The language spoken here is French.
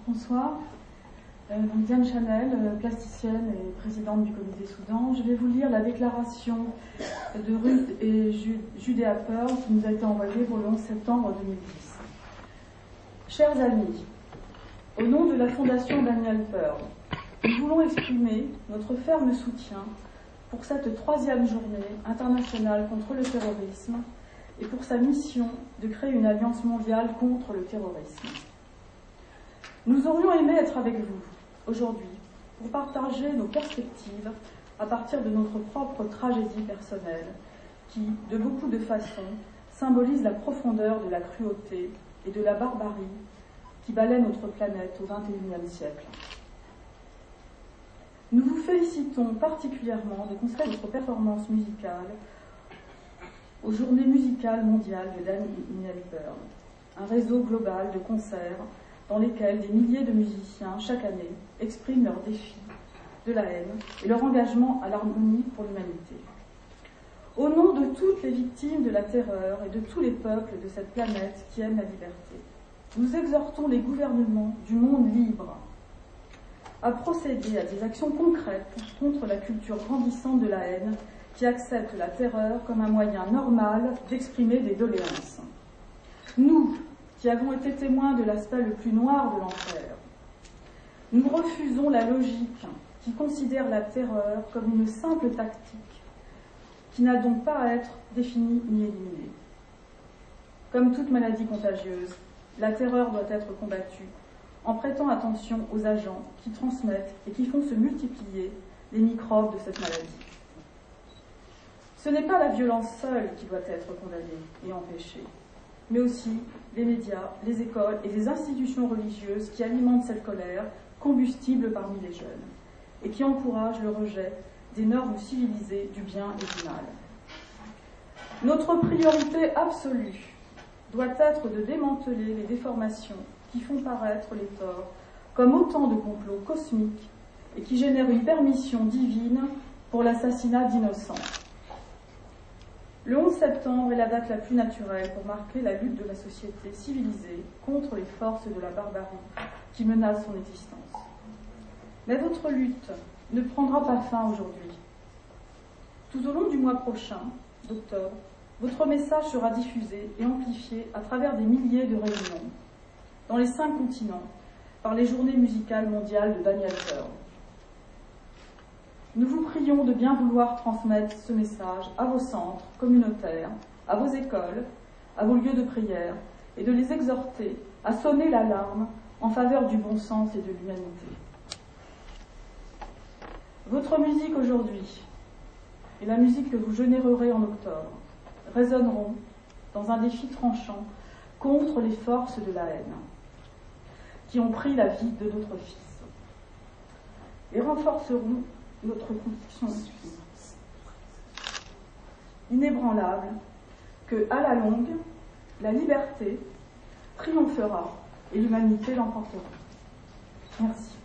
Bonsoir. Diane Chanel, plasticienne et présidente du comité Soudan. Je vais vous lire la déclaration de Ruth et Judea Pearl qui nous a été envoyée pour le 11 septembre 2010. Chers amis, au nom de la Fondation Daniel Pearl, nous voulons exprimer notre ferme soutien pour cette 3e journée internationale contre le terrorisme et pour sa mission de créer une alliance mondiale contre le terrorisme. Nous aurions aimé être avec vous aujourd'hui pour partager nos perspectives à partir de notre propre tragédie personnelle qui, de beaucoup de façons, symbolise la profondeur de la cruauté et de la barbarie qui balaie notre planète au XXIe siècle. Nous vous félicitons particulièrement de consacrer votre performance musicale aux Journées musicales mondiales de Daniel Pearl, un réseau global de concerts dans lesquels des milliers de musiciens, chaque année, expriment leurs défis de la haine et leur engagement à l'harmonie pour l'humanité. Au nom de toutes les victimes de la terreur et de tous les peuples de cette planète qui aiment la liberté, nous exhortons les gouvernements du monde libre à procéder à des actions concrètes contre la culture grandissante de la haine qui accepte la terreur comme un moyen normal d'exprimer des doléances. Nous, qui avons été témoins de l'aspect le plus noir de l'enfer, nous refusons la logique qui considère la terreur comme une simple tactique qui n'a donc pas à être définie ni éliminée. Comme toute maladie contagieuse, la terreur doit être combattue en prêtant attention aux agents qui transmettent et qui font se multiplier les microbes de cette maladie. Ce n'est pas la violence seule qui doit être condamnée et empêchée, mais aussi les médias, les écoles et les institutions religieuses qui alimentent cette colère, combustible parmi les jeunes, et qui encouragent le rejet des normes civilisées du bien et du mal. Notre priorité absolue doit être de démanteler les déformations qui font paraître les torts comme autant de complots cosmiques et qui génèrent une permission divine pour l'assassinat d'innocents. Le 11 septembre est la date la plus naturelle pour marquer la lutte de la société civilisée contre les forces de la barbarie qui menacent son existence. Mais votre lutte ne prendra pas fin aujourd'hui. Tout au long du mois prochain, d'octobre, votre message sera diffusé et amplifié à travers des milliers de réunions dans les 5 continents par les Journées musicales mondiales de Daniel Pearl. Nous vous prions de bien vouloir transmettre ce message à vos centres communautaires, à vos écoles, à vos lieux de prière, et de les exhorter à sonner l'alarme en faveur du bon sens et de l'humanité. Votre musique aujourd'hui et la musique que vous générerez en octobre résonneront dans un défi tranchant contre les forces de la haine qui ont pris la vie de notre fils et renforceront notre conviction inébranlable que, à la longue, la liberté triomphera et l'humanité l'emportera. Merci.